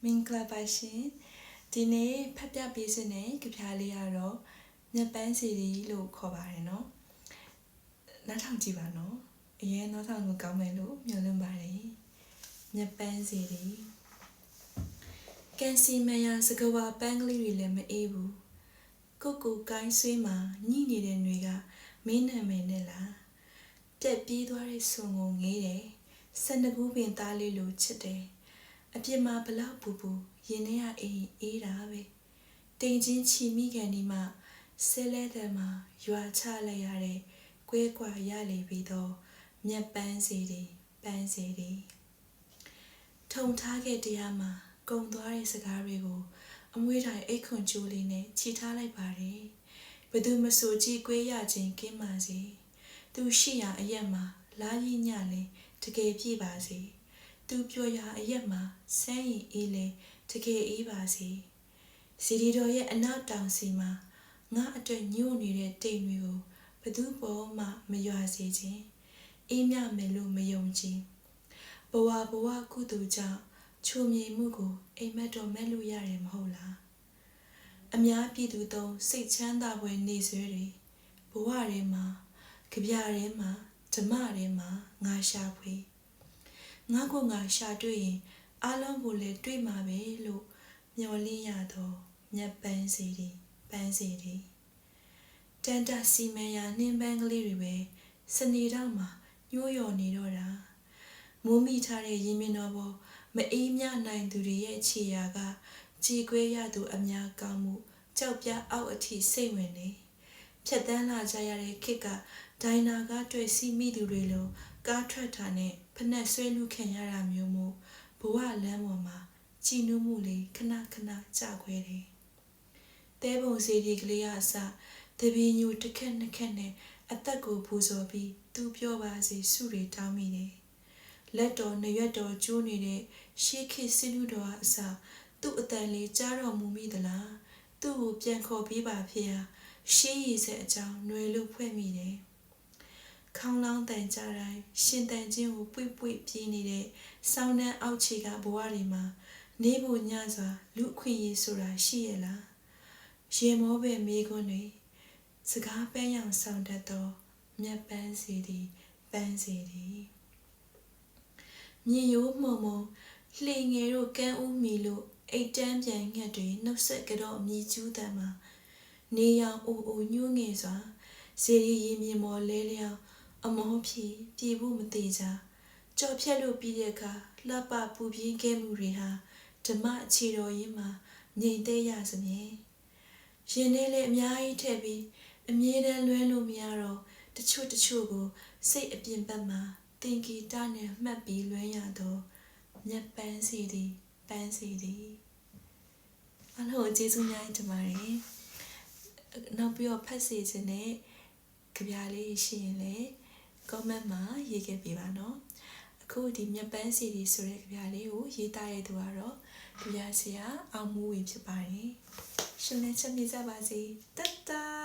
မင်္ဂလာပါရှင်ဒီနေ့ဖတ်ပြပေးစတဲ့ကြပြလေးကတော့မြက်ပန်းစီရီလို့ခေါ်ပါတယ်နော်နားထောင်ကြည့်ပါနော်အရင်နားထောင်လို့ကောင်းမယ်လို့မျှော်လင့်ပါတယ်မြက်ပန်းစီရီကန်စီမယစကဝါပန်းကလေးတွေလည်းမအေးဘူးကိုကိုင်းဆွေးမှာညှိနေတဲ့ຫນွေကမင်းနာမည်နဲ့လားပြက်ပြေးသွားတဲ့ဆုံကိုငေးတယ်12ခုပင်သားလေးလိုချစ်တယ်အပြစ်မှာဘလောက်ပူပူရင်ထဲကအေးတာပဲတိမ်ချင်းချီမိခံဒီမှဆဲလဲတဲ့မှာရွာချလိုက်ရတဲ့ကွဲကွာရလေပြီးတော့မြက်ပန်းစီတွေပန်းစီတွေထုံထားခဲ့တရားမှာကုံသွားတဲ့စကားတွေကိုအမွှေးတိုင်အိတ်ခွန်ကျိုးလေးနဲ့ခြိထားလိုက်ပါတယ်ဘသူမဆိုကြည့်ကွေးရခြင်းကင်းပါစေသူရှိရာအရက်မှာလာကြီးညလည်းတကယ်ပြည့်ပါစေသူပြောရာအရက်မှာဆန်းရင်အေးလေတကယ်အေးပါစေစီဒီတော်ရဲ့အနောက်တောင်စီမှာငါအတွက်ညှို့နေတဲ့တိမ်တွေကိုဘသူပေါ်မှမရွာစေခြင်းအေးမြမယ်လို့မယုံကြည်ဘဝကုသိုလ်ကြောင့်ချိုမြိန်မှုကိုအိမ်မက်တော်မဲ့လို့ရတယ်မဟုတ်လားအများပြည်သူသုံးစိတ်ချမ်းသာဖွယ်နေဆွေတွေဘဝထဲမှာကြပြထဲမှာဓမ္မထဲမှာငါရှာဖွေငါကိုငါရှာတွေ့ရင်အားလုံးကိုလည်းတွေ့မှာပဲလို့မျှော်လင့်ရတော့မြတ်ပန်းစီတွေပန်းစီတွေတန်တစီမံရနှင်းပန်းကလေးတွေပဲစနေတော့မှာညှိုးယော်နေတော့တာမိုးမိထားတဲ့ရင်မြင်တော်ပေါ်မအေးမြနိုင်သူတွေရဲ့ခြေရာကကြည်ကွဲရသူအများကောင်းမှုကြောက်ပြအောက်အထိစိတ်ဝင်နေဖြတ်တန်းလာကြရတဲ့ခေတ်ကဒိုင်နာကတွေ့စီမိသူတွေလိုကားထွက်တာနဲ့ဖနက်ဆွဲလူခံရတာမျိုးမို့ဘဝလမ်းပေါ်မှာကြည်နူးမှုလေးခဏကြာခွဲတယ်တဲပုံစီဒီကလေးအစတပီညူတစ်ခက်နှစ်ခက်နဲ့အသက်ကိုပူဇော်ပြီးသူပြောပါစေဆုတွေတောင်းမိတယ်လက်တော်နရွက်တော်ကျိုးနေတဲ့ရှေးခေတ်စလူတော်အစသူ့အတန်လေးကြားတော်မူမိသလားသူ့ကိုပြန်ခေါ်ပေးပါဖေဟာရှေးရည်စက်အကြောင်းຫນွေလို့ဖွဲ့မိတယ်ခေါင်းလောင်းတန်ကြတိုင်းရှင်တန်ချင်းကိုပွေပြေးနေတဲ့ဆောင်းနှန်းအောက်ခြေကဘဝတွေမှာနေဖို့ညစွာလူအခွင့်အရေးဆိုတာရှိရလားရေမောပဲမေးခွန်းတွေစကားပန်းရောင်ဆောင်တတ်သောမြတ်ပန်းစီသည်ပန်းစီသည်မြေရိုးမှုံလှေငယ်တို့ကန်းဦးမီလို့အိတ်တန်းပြန်ငှက်တွေနှုတ်ဆက်ကြော့မြည်ကျူးတမ်းမှာနေရောင်အိုညှိုးငယ်စွာစေရီရင်မြေမော်လဲလျောင်းအမောဖြီပြေဖို့မသေးကြကြော်ဖြက်လို့ပြီးတဲ့အခါလှပပူပြင်းခဲ့မှုတွေဟာဓမ္မအခြေတော်ရင်းမှာငြိမ်သက်ရစမြဲရင်ထဲလည်းအများကြီးထည့်ပြီးအမြဲတမ်းလွဲလို့မရတော့တချို့ကိုစိတ်အပြင်ဘက်မှာသင်္ကေတနဲ့မှတ်ပြီးလွဲရတော့မြတ်ပန်းစီသည်ပန်းစီသည်အားလုံးကျေးဇူးများတင်ပါတယ်နောက်ပြီးတော့ဖတ်စီခြင်းနဲ့ကြပြလေးရှိရင်လည်း comment မှာရေးခဲ့ပေးပါနော်အခုဒီမြတ်ပန်းစီရီဆိုတဲ့ကြပြလေးကိုရေးသားရတဲ့သူကတော့ကြပြဆရာအောင်မိုးဝေဖြစ်ပါတယ်ရှင်လည်းချမ်းမြေ့ကြပါစေတတ်တာ